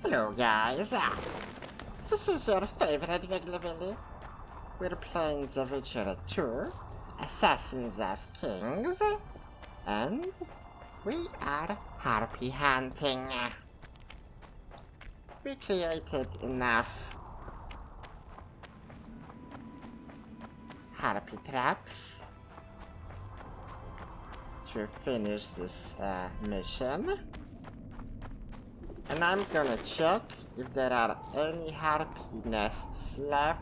Hello guys, this is your favorite Wiggly Willy. We're playing the Witcher 2, Assassins of Kings, and we are harpy hunting. We created enough harpy traps to finish this mission. And I'm gonna check if there are any harpy nests left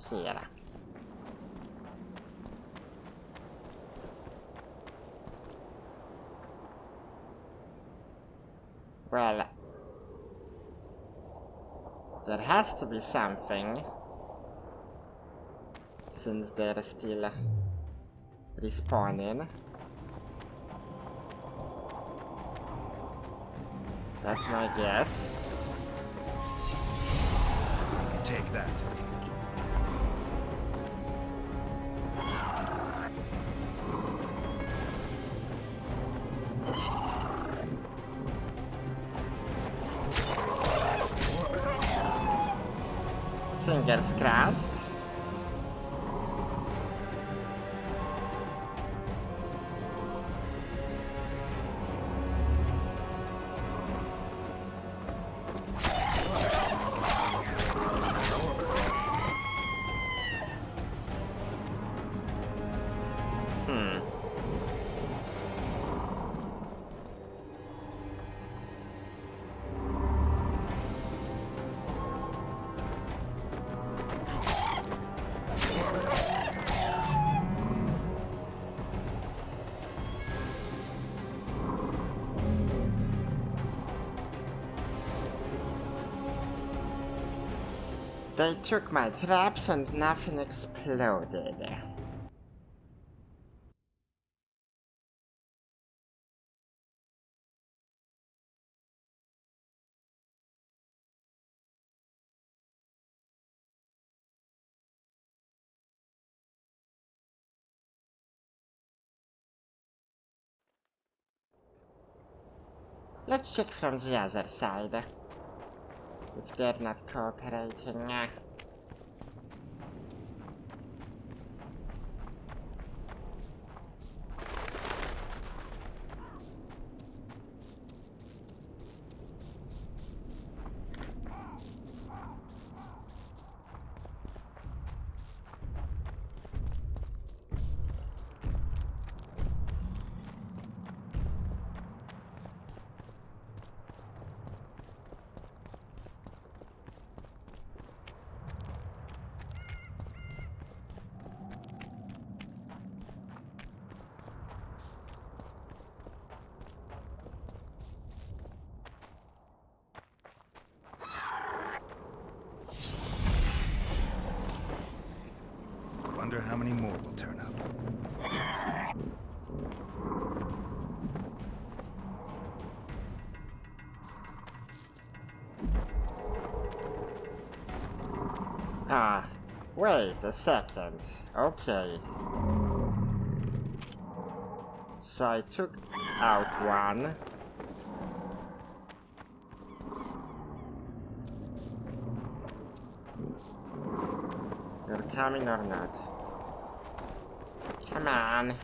here. Well, there has to be something, since they're still respawning. That's my guess. Take that. Fingers crossed. They took my traps and nothing exploded. Let's check from the other side. If they're not cooperating. Wonder how many more will turn up. Wait a second. Okay. So I took out one. You're coming or not? Come on.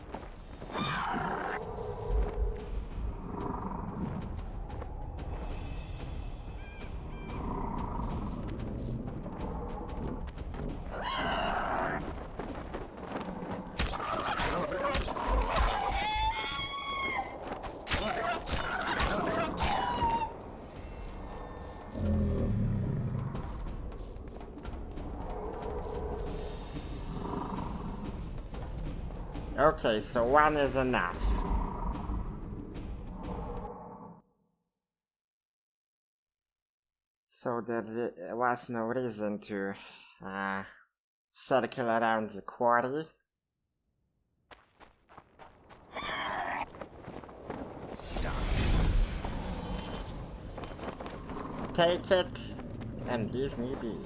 Okay, so one is enough. So there was no reason to circle around the quarry. Take it and leave me be.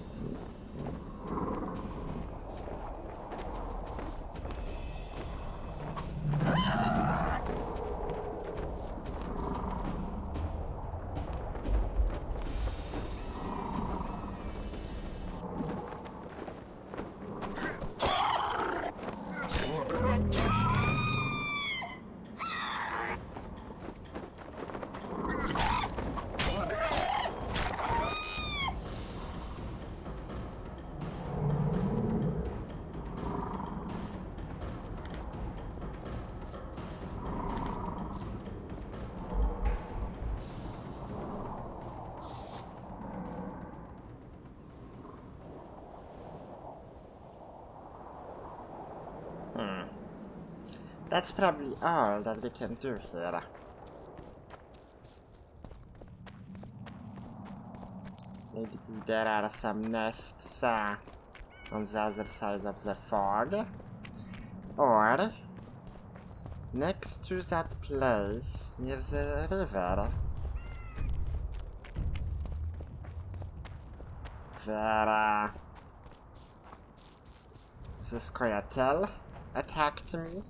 That's probably all that we can do here. Maybe there are some nests on the other side of the fog. Or next to that place near the river. Where the Scoia'tael attacked me.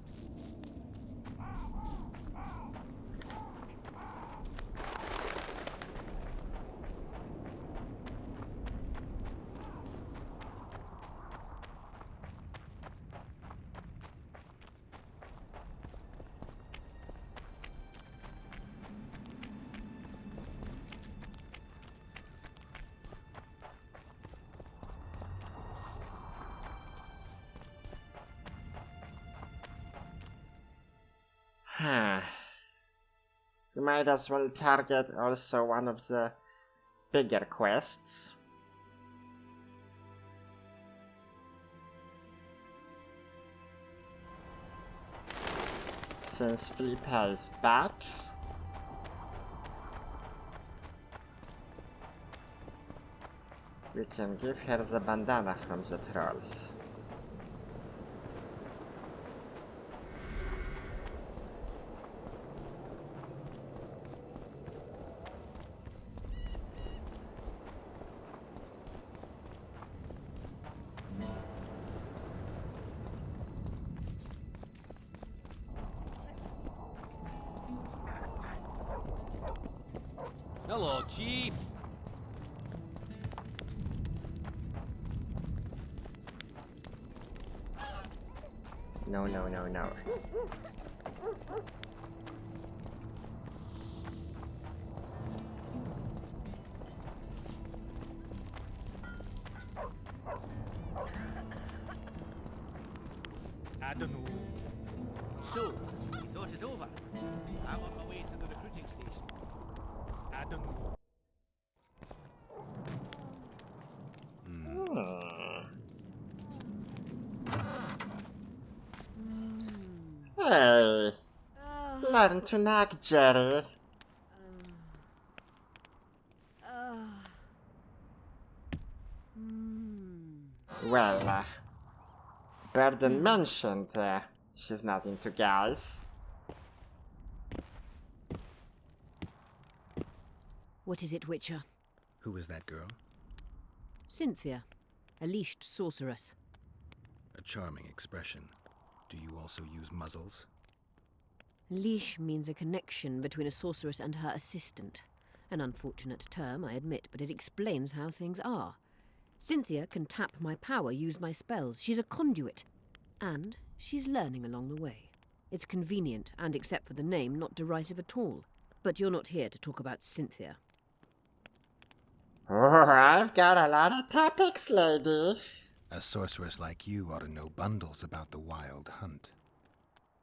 We might as well target also one of the bigger quests. Since Felipe is back. We can give her the bandana from the trolls. Hello, Chief. No, no, no, no. I don't know. So, you thought it over? I'm on my way to the recruiting station. I don't know. Hey, learn to nag, Jerry. Well, Burden mentioned she's not into guys. What is it, Witcher? Who is that girl? Cynthia, a leashed sorceress. A charming expression. Do you also use muzzles? Leash means a connection between a sorceress and her assistant. An unfortunate term, I admit, but it explains how things are. Cynthia can tap my power, use my spells. She's a conduit. And she's learning along the way. It's convenient, and except for the name, not derisive at all. But you're not here to talk about Cynthia. Oh, I've got a lot of topics, lady. A sorceress like you ought to know bundles about the wild hunt.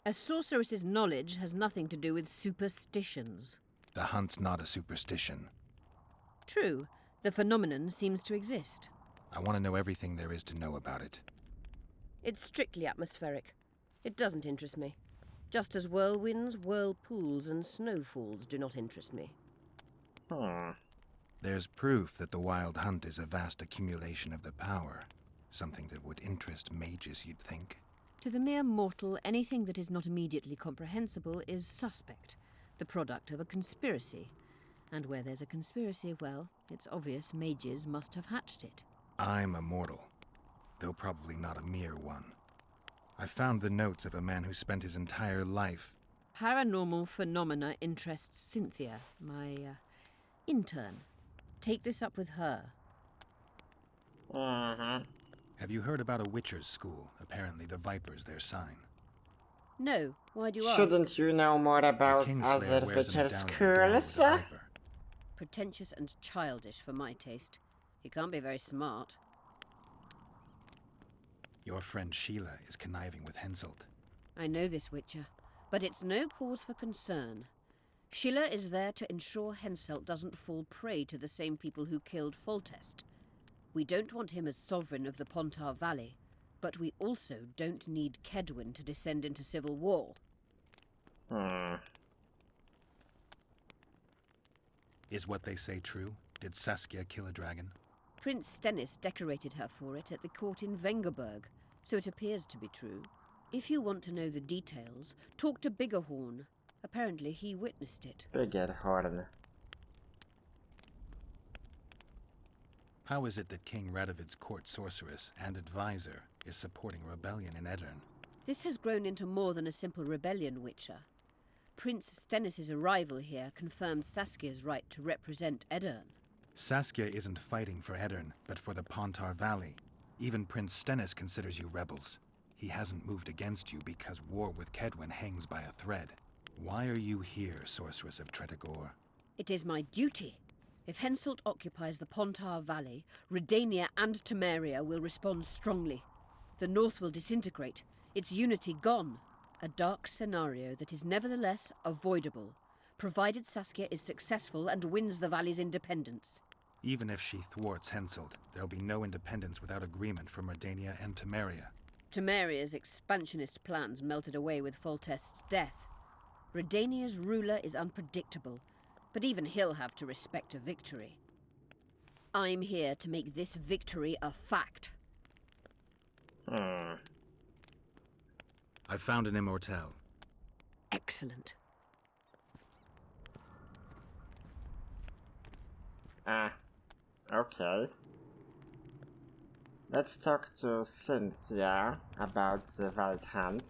A sorceress's knowledge has nothing to do with superstitions. The hunt's not a superstition. True, the phenomenon seems to exist. I want to know everything there is to know about it. It's strictly atmospheric. It doesn't interest me. Just as whirlwinds, whirlpools, and snowfalls do not interest me. There's proof that the wild hunt is a vast accumulation of the power. Something that would interest mages, you'd think. To the mere mortal, anything that is not immediately comprehensible is suspect, the product of a conspiracy. And where there's a conspiracy, well, it's obvious mages must have hatched it. I'm a mortal, though probably not a mere one. I found the notes of a man who spent his entire life... Paranormal phenomena interests Cynthia, my intern. Take this up with her. Have you heard about a witcher's school? Apparently the Viper's their sign. No, why do you ask? Shouldn't you know more about Kingslayer other wears a witcher medallion adorned schools? with a viper. Pretentious and childish for my taste. He can't be very smart. Your friend Sheila is conniving with Henselt. I know this, Witcher, but it's no cause for concern. Sheila is there to ensure Henselt doesn't fall prey to the same people who killed Foltest. We don't want him as sovereign of the Pontar Valley, but we also don't need Kedwin to descend into civil war. Is what they say true? Did Saskia kill a dragon? Prince Stennis decorated her for it at the court in Vengerberg, so it appears to be true. If you want to know the details, talk to Biggerhorn. Apparently he witnessed it. Biggerhorn. How is it that King Radovid's court sorceress and advisor is supporting rebellion in Edirn? This has grown into more than a simple rebellion, Witcher. Prince Stennis' arrival here confirmed Saskia's right to represent Edirn. Saskia isn't fighting for Edirn, but for the Pontar Valley. Even Prince Stennis considers you rebels. He hasn't moved against you because war with Kedwen hangs by a thread. Why are you here, Sorceress of Tretogor? It is my duty. If Henselt occupies the Pontar Valley, Redania and Temeria will respond strongly. The North will disintegrate, its unity gone. A dark scenario that is nevertheless avoidable, provided Saskia is successful and wins the Valley's independence. Even if she thwarts Henselt, there'll be no independence without agreement from Redania and Temeria. Temeria's expansionist plans melted away with Foltest's death. Redania's ruler is unpredictable, but even he'll have to respect a victory. I'm here to make this victory a fact. I found an immortelle. Excellent. Okay. Let's talk to Cynthia about the White Hand.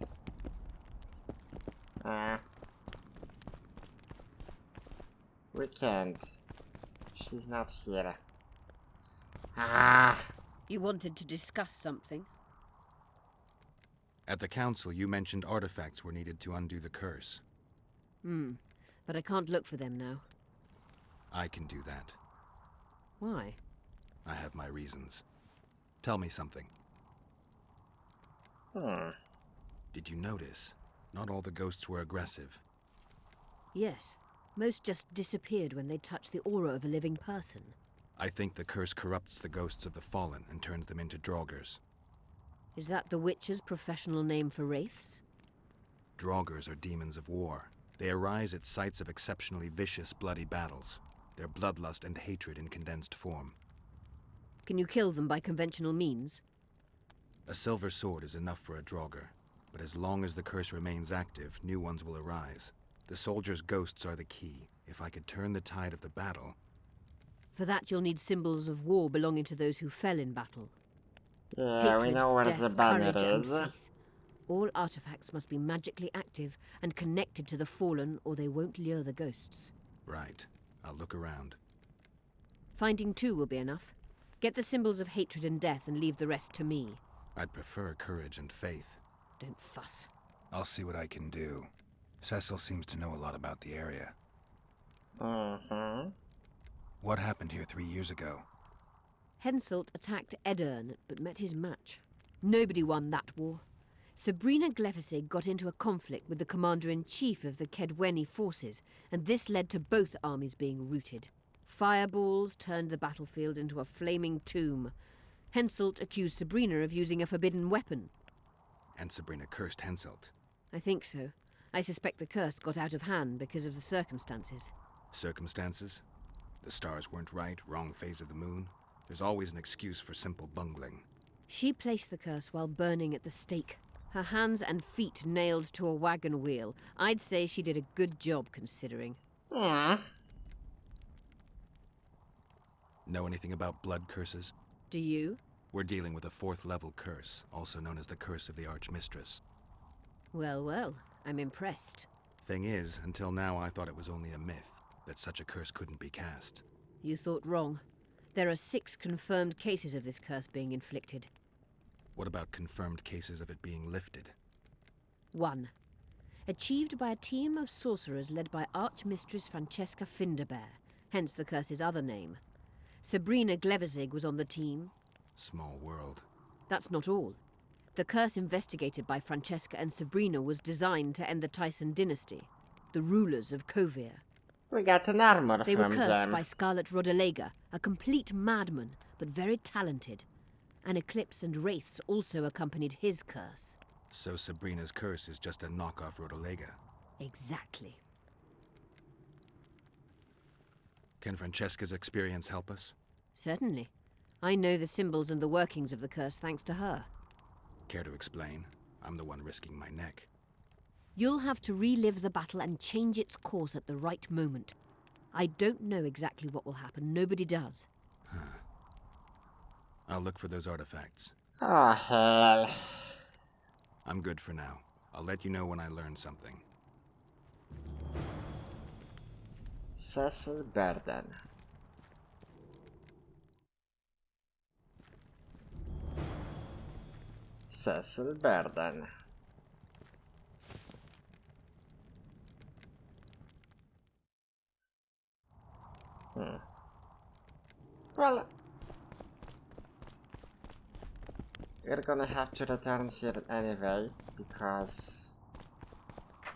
We can't. She's not here. You wanted to discuss something? At the council, you mentioned artifacts were needed to undo the curse. But I can't look for them now. I can do that. Why? I have my reasons. Tell me something. Did you notice? Not all the ghosts were aggressive. Yes. Most just disappeared when they touched the aura of a living person. I think the curse corrupts the ghosts of the fallen and turns them into draugrs. Is that the Witcher's professional name for wraiths? Draugrs are demons of war. They arise at sites of exceptionally vicious, bloody battles. Their bloodlust and hatred in condensed form. Can you kill them by conventional means? A silver sword is enough for a draugr, but as long as the curse remains active, new ones will arise. The soldiers' ghosts are the key. If I could turn the tide of the battle... For that you'll need symbols of war belonging to those who fell in battle. Yeah, Hatred, we know where death, the banner courage, and is. faith. All artifacts must be magically active and connected to the fallen, or they won't lure the ghosts. Right. I'll look around. Finding two will be enough. Get the symbols of hatred and death and leave the rest to me. I'd prefer courage and faith. Don't fuss. I'll see what I can do. Cecil seems to know a lot about the area. What happened here 3 years ago? Henselt attacked Edirn, but met his match. Nobody won that war. Sabrina Glefisig got into a conflict with the commander-in-chief of the Kedweni forces, and this led to both armies being routed. Fireballs turned the battlefield into a flaming tomb. Henselt accused Sabrina of using a forbidden weapon. And Sabrina cursed Henselt. I think so. I suspect the curse got out of hand because of the circumstances. Circumstances? The stars weren't right, wrong phase of the moon. There's always an excuse for simple bungling. She placed the curse while burning at the stake. Her hands and feet nailed to a wagon wheel. I'd say she did a good job, considering. Yeah. Know anything about blood curses? Do you? We're dealing with a 4th level curse, also known as the Curse of the Archmistress. Well, well, I'm impressed. Thing is, until now I thought it was only a myth, that such a curse couldn't be cast. You thought wrong. There are 6 confirmed cases of this curse being inflicted. What about confirmed cases of it being lifted? 1. Achieved by a team of sorcerers led by Archmistress Francesca Finderbear, hence the curse's other name. Sabrina Glevizig was on the team. Small world. That's not all. The curse investigated by Francesca and Sabrina was designed to end the Tyson dynasty, the rulers of Kovir. We got an armor They were from cursed them. by Scarlet Rodalega, a complete madman, but very talented. An eclipse and wraiths also accompanied his curse. So Sabrina's curse is just a knockoff Rodalega. Exactly. Can Francesca's experience help us? Certainly. I know the symbols and the workings of the curse thanks to her. Care to explain? I'm the one risking my neck. You'll have to relive the battle and change its course at the right moment. I don't know exactly what will happen. Nobody does. I'll look for those artifacts. Oh, hell. I'm good for now. I'll let you know when I learn something. Cecil Burden. Cecil Burden. Well, we're gonna have to return here anyway, because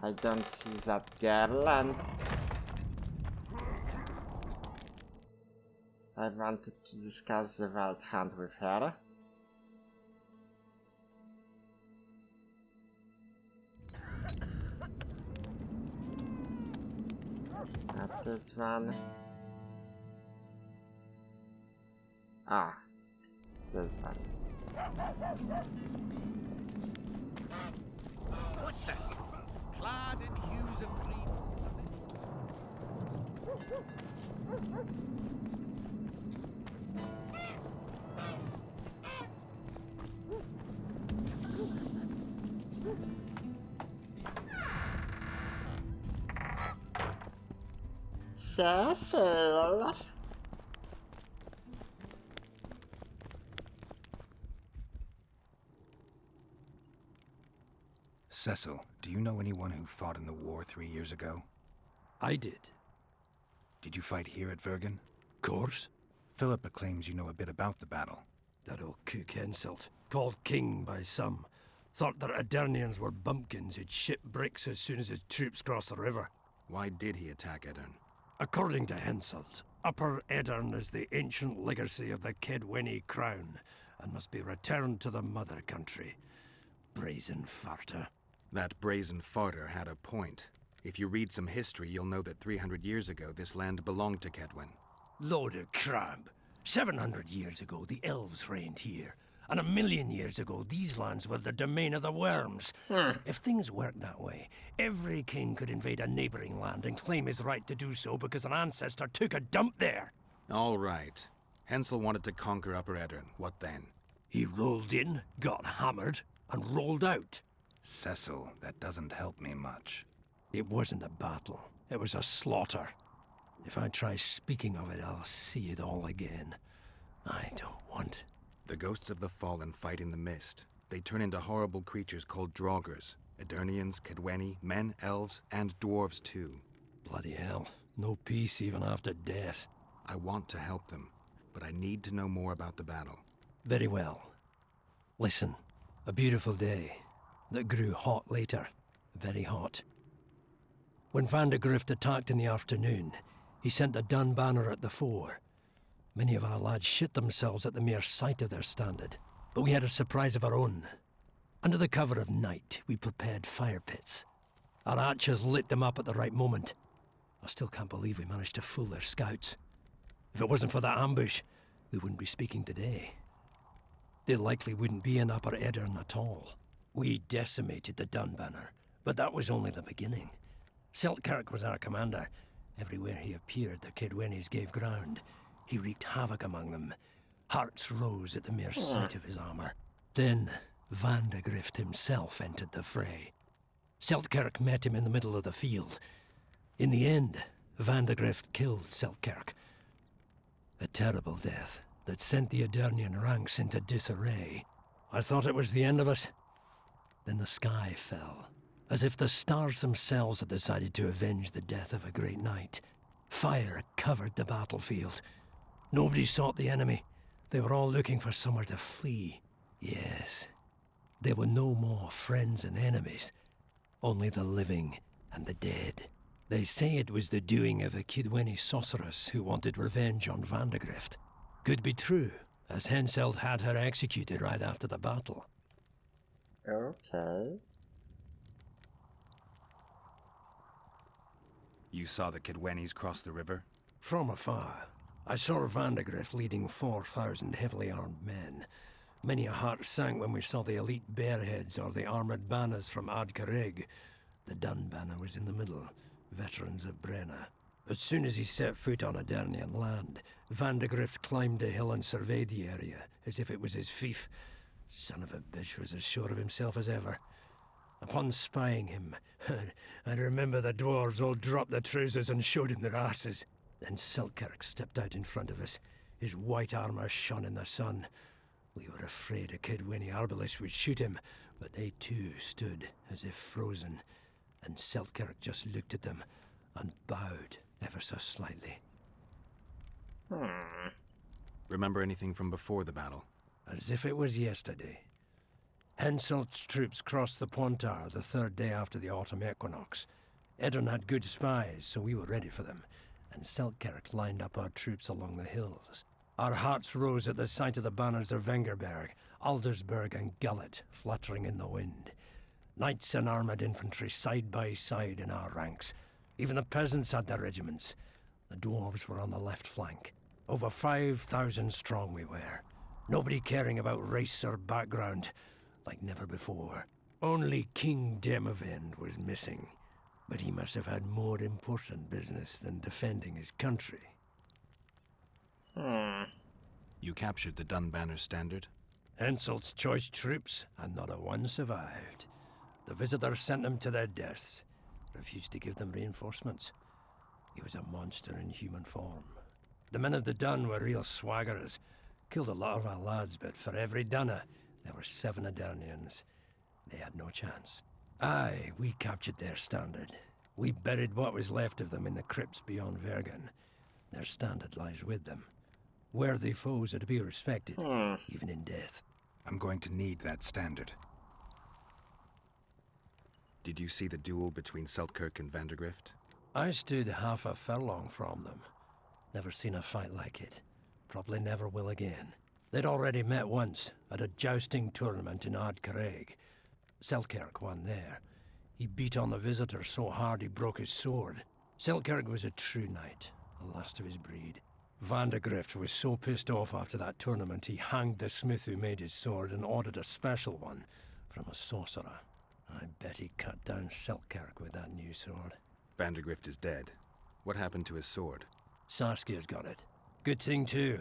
I don't see that girl and I wanted to discuss the wild hunt with her. Not this one. Ah, this one. What's this? Clad in hues of green. Cecil! Cecil, do you know anyone who fought in the war 3 years ago? I did. Did you fight here at Vergen? Course. Philippa claims you know a bit about the battle. That old cook insult, called king by some, thought that Adernians were bumpkins who'd ship bricks as soon as his troops crossed the river. Why did he attack Edern? According to Henselt, Upper Edern is the ancient legacy of the Kedwenny crown and must be returned to the mother country. Brazen farter. That brazen farter had a point. If you read some history, you'll know that 300 years ago this land belonged to Kedwen. Load of crab. 700 years ago, the elves reigned here. And 1,000,000 years ago, these lands were the domain of the worms. If things worked that way, every king could invade a neighboring land and claim his right to do so because an ancestor took a dump there. All right. Hensel wanted to conquer Upper Edern. What then? He rolled in, got hammered, and rolled out. Cecil, that doesn't help me much. It wasn't a battle. It was a slaughter. If I try speaking of it, I'll see it all again. I don't want... The ghosts of the fallen fight in the mist. They turn into horrible creatures called Draugrs. Eternians, Kedwenny, men, elves, and dwarves too. Bloody hell. No peace even after death. I want to help them, but I need to know more about the battle. Very well. Listen. A beautiful day that grew hot later. Very hot. When Van de Grift attacked in the afternoon, he sent a dun banner at the fore. Many of our lads shit themselves at the mere sight of their standard, but we had a surprise of our own. Under the cover of night, we prepared fire pits. Our archers lit them up at the right moment. I still can't believe we managed to fool their scouts. If it wasn't for that ambush, we wouldn't be speaking today. They likely wouldn't be in Upper Edern at all. We decimated the Dun banner, but that was only the beginning. Seltkirk was our commander. Everywhere he appeared, the Kedwennies gave ground. He wreaked havoc among them. Hearts rose at the mere sight of his armor. Then, Van de Grift himself entered the fray. Seltkirk met him in the middle of the field. In the end, Van de Grift killed Seltkirk. A terrible death that sent the Adernian ranks into disarray. I thought it was the end of us. Then the sky fell, as if the stars themselves had decided to avenge the death of a great knight. Fire covered the battlefield. Nobody sought the enemy. They were all looking for somewhere to flee. Yes, there were no more friends and enemies, only the living and the dead. They say it was the doing of a Kedwenny sorceress who wanted revenge on Van de Grift. Could be true, as Henselt had her executed right after the battle. Okay. You saw the Kidwennies cross the river? From afar, I saw Vandegrift leading 4,000 heavily armed men. Many a heart sank when we saw the elite bearheads or the armoured banners from Ardcarrig. The Dun banner was in the middle, veterans of Brenna. As soon as he set foot on Adernian land, Vandegrift climbed a hill and surveyed the area, as if it was his fief. Son of a bitch was as sure of himself as ever. Upon spying him, I remember the dwarves all dropped their trousers and showed him their asses. Then Selkirk stepped out in front of us. His white armour shone in the sun. We were afraid a Kidwenny arbalist would shoot him, but they too stood as if frozen, and Selkirk just looked at them and bowed ever so slightly. Remember anything from before the battle? As if it was yesterday. Henselt's troops crossed the Pointar the third day after the autumn equinox. Eddern had good spies, so we were ready for them, and Selkirk lined up our troops along the hills. Our hearts rose at the sight of the banners of Vengerberg, Aldersberg and Gullet fluttering in the wind. Knights and armoured infantry side by side in our ranks. Even the peasants had their regiments. The dwarves were on the left flank. Over 5,000 strong we were. Nobody caring about race or background, like never before. Only King Demavend was missing, but he must have had more important business than defending his country. You captured the Dunbanner standard? Henselt's choice troops, and not a one survived. The visitor sent them to their deaths, refused to give them reinforcements. He was a monster in human form. The men of the Dun were real swaggerers. Killed a lot of our lads, but for every Dunner, there were 7 Adernians. They had no chance. Aye, we captured their standard. We buried what was left of them in the crypts beyond Vergen. Their standard lies with them. Worthy foes are to be respected, even in death. I'm going to need that standard. Did you see the duel between Selkirk and Vandegrift? I stood half a furlong from them. Never seen a fight like it. Probably never will again. They'd already met once, at a jousting tournament in Ardcarrig. Selkirk won there. He beat on the visitor so hard he broke his sword. Selkirk was a true knight, the last of his breed. Vandegrift was so pissed off after that tournament he hanged the smith who made his sword and ordered a special one from a sorcerer. I bet he cut down Selkirk with that new sword. Vandegrift is dead. What happened to his sword? Saskia's got it. Good thing too.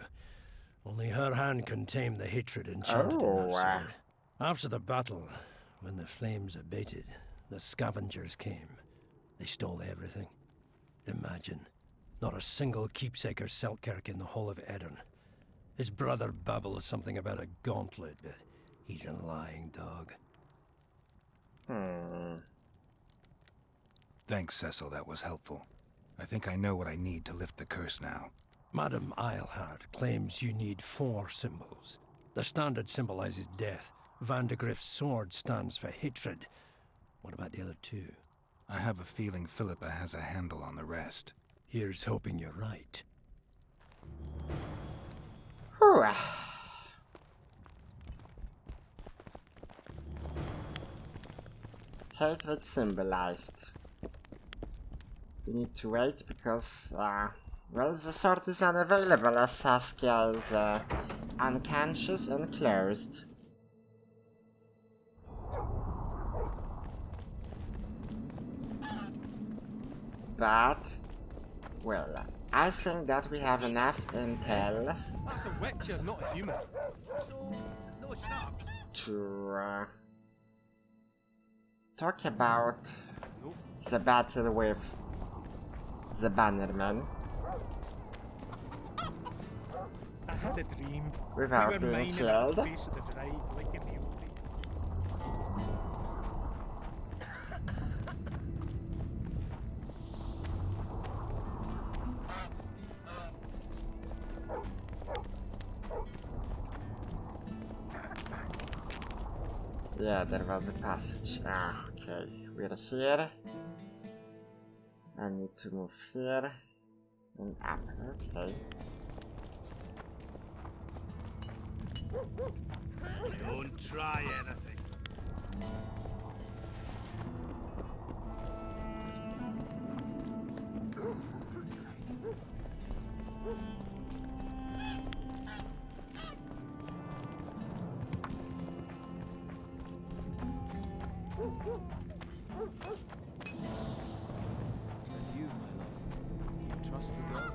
Only her hand can tame the hatred enchanted in that sword. After the battle, when the flames abated, the scavengers came. They stole everything. Imagine, not a single keepsake of Selkirk in the whole of Eddern. His brother babbles something about a gauntlet, but he's a lying dog. Thanks, Cecil, that was helpful. I think I know what I need to lift the curse now. Madame Eilhart claims you need 4 symbols. The standard symbolizes death. Vandegrift's sword stands for hatred. What about the other 2? I have a feeling Philippa has a handle on the rest. Here's hoping you're right. Hatred symbolized. We need to wait because, well, the sword is unavailable as Saskia is unconscious and closed. But, well, I think that we have enough intel That's a witcher, not a human. So, no sharp. to talk about the battle with the Bannermen I had a dream. without we were being mining killed. at the face of the drive like in the old days. Yeah, there was a passage. Okay, we're here. I need to move here and up. Okay. Don't try anything. And you, my love, do you trust the girl?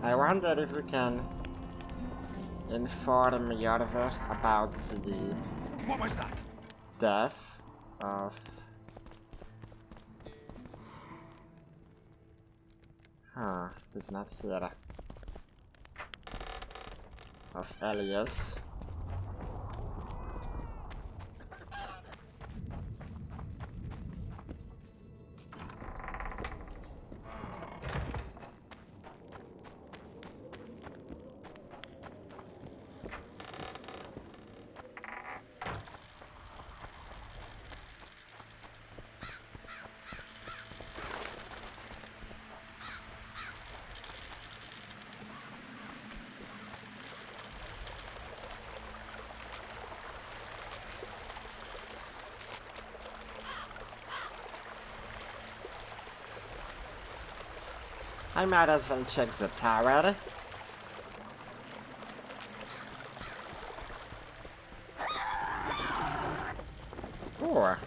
I wonder if we can inform Iorveth about the What was that? death of he's not here. Of Elias. I might as well check the tower. Or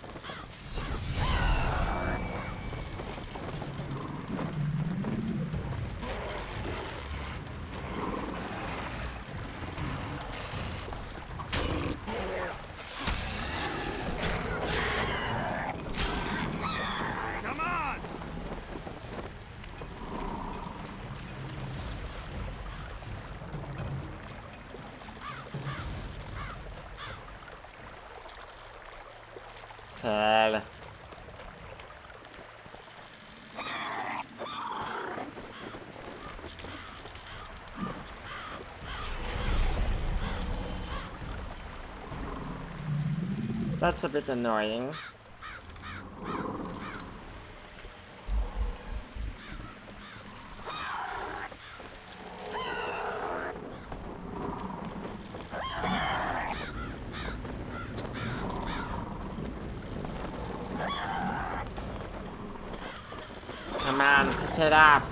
Come on! hell. That's a bit annoying. Come on, pick it up.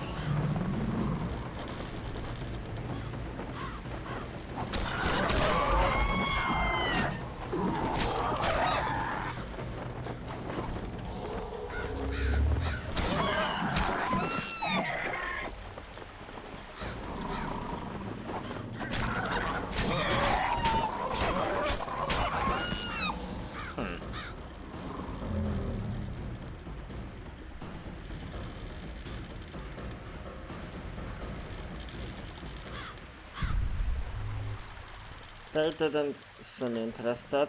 They didn't seem interested.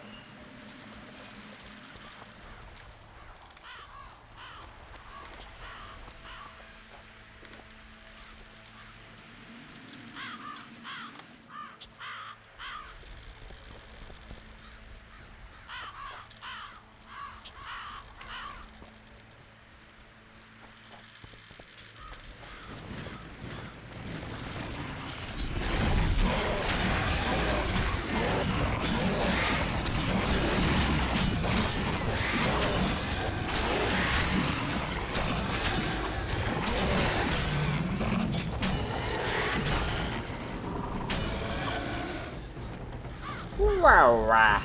Wow.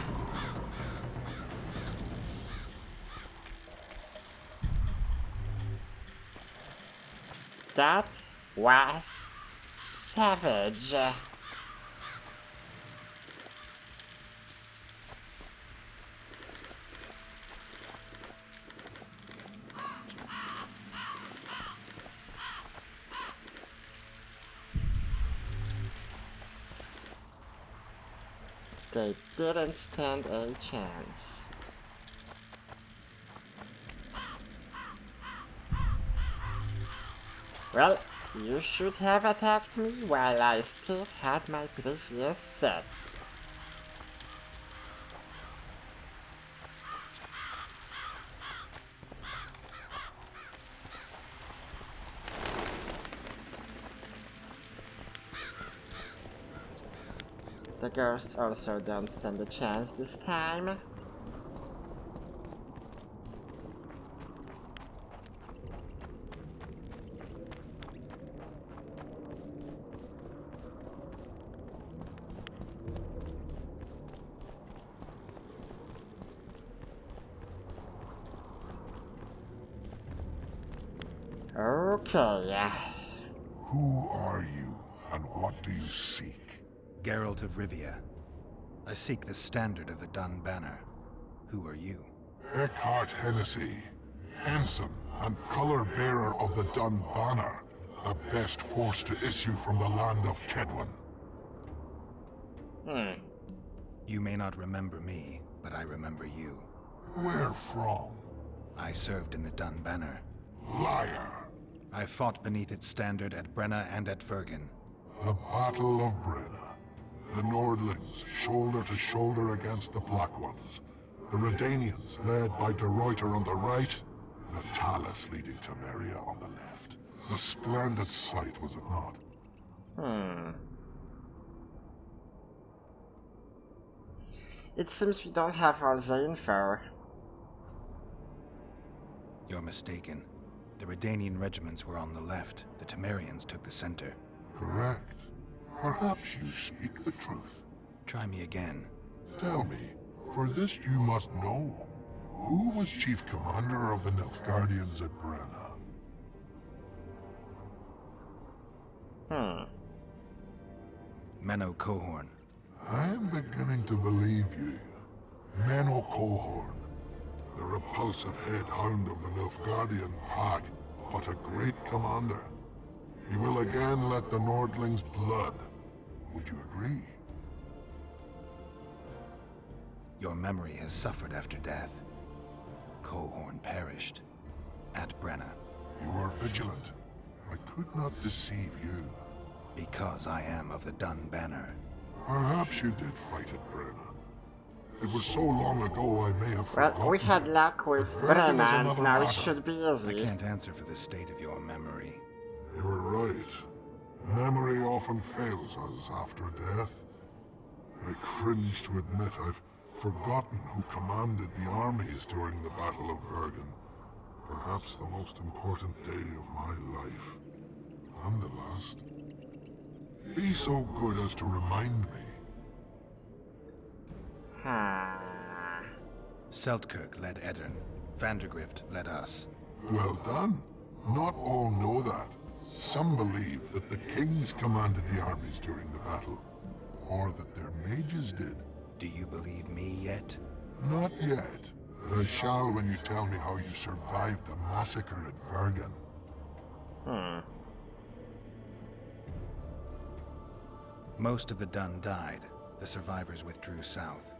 That was savage. They didn't stand a chance. Well, you should have attacked me while I still had my previous set. The ghosts also don't stand a chance this time. Okay. Who are you, and what do you seek? Geralt of Rivia. I seek the standard of the Dun Banner. Who are you? Eckhart Hennessy, ensign and color-bearer of the Dun Banner, the best force to issue from the land of Kedwen. You may not remember me, but I remember you. Where from? I served in the Dun Banner. Liar! I fought beneath its standard at Brenna and at Vergen. The Battle of Brenna. The Nordlings, shoulder to shoulder against the Black Ones. The Redanians, led by De Ruyter on the right, the Talus leading Temeria on the left. A splendid sight, was it not? It seems we don't have all the info. You're mistaken. The Redanian regiments were on the left. The Temerians took the center. Correct. Perhaps you speak the truth. Try me again. Tell me, for this you must know. Who was chief commander of the Nilfgaardians at Brenna? Menno Cohorn. I am beginning to believe you. Menno Cohorn, the repulsive head hound of the Nilfgaardian pack, but a great commander. He will again let the Nordlings' blood. Would you agree? Your memory has suffered after death. Cohorn perished. At Brenna. You were vigilant. I could not deceive you. Because I am of the Dun Banner. Perhaps you did fight at Brenna. It was so long ago I may have forgotten. Well, we had luck with Vergen is Brenna, another and now it matter. should be I easy. can't answer for the state of your memory. You were right. Memory often fails us after death. I cringe to admit I've forgotten who commanded the armies during the Battle of Vergen. Perhaps the most important day of my life. And the last. Be so good as to remind me. Seltkirk led Eddern. Vandergrift led us. Well done. Not all know that. Some believe that the kings commanded the armies during the battle, or that their mages did. Do you believe me yet? Not yet, but I shall when you tell me how you survived the massacre at Vergen. Most of the Dun died. The survivors withdrew south.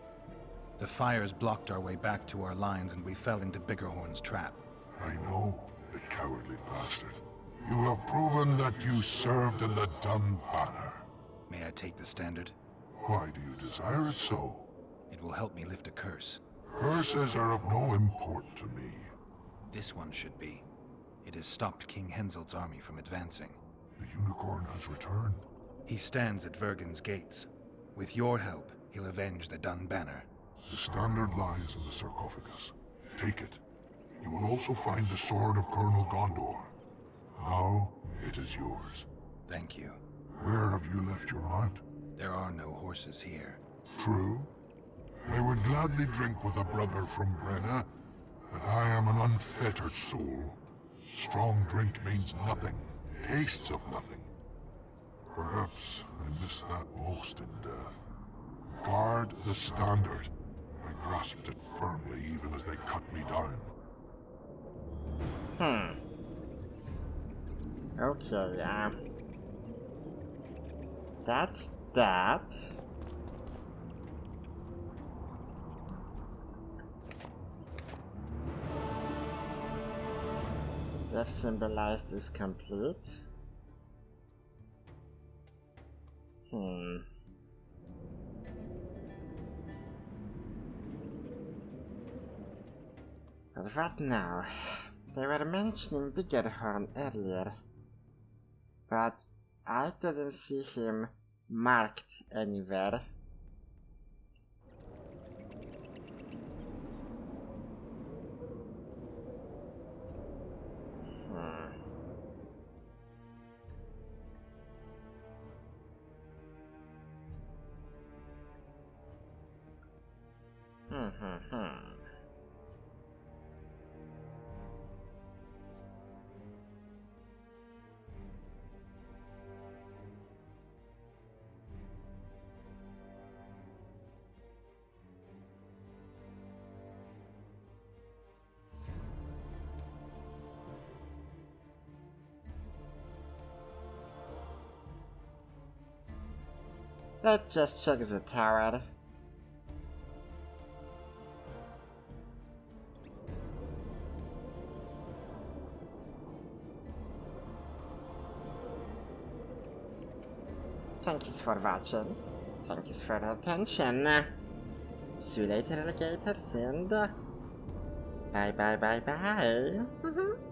The fires blocked our way back to our lines and we fell into Biggerhorn's trap. I know, the cowardly bastard. You have proven that you served in the Dun Banner. May I take the standard? Why do you desire it so? It will help me lift a curse. Curses are of no import to me. This one should be. It has stopped King Henselt's army from advancing. The unicorn has returned. He stands at Vergen's gates. With your help, he'll avenge the Dun Banner. The standard lies in the sarcophagus. Take it. You will also find the sword of Colonel Gondor. Now, it is yours. Thank you. Where have you left your mount? There are no horses here. True. I would gladly drink with a brother from Brenna, but I am an unfettered soul. Strong drink means nothing, tastes of nothing. Perhaps I miss that most in death. Guard the standard. I grasped it firmly even as they cut me down. Okay, that's that. Death symbolized is complete. But what now? They were mentioning Biggerhorn earlier, but I didn't see him marked anywhere. Let's just check the tower. Thank you for watching. Thank you for your attention. See you later, alligators, and bye bye bye bye.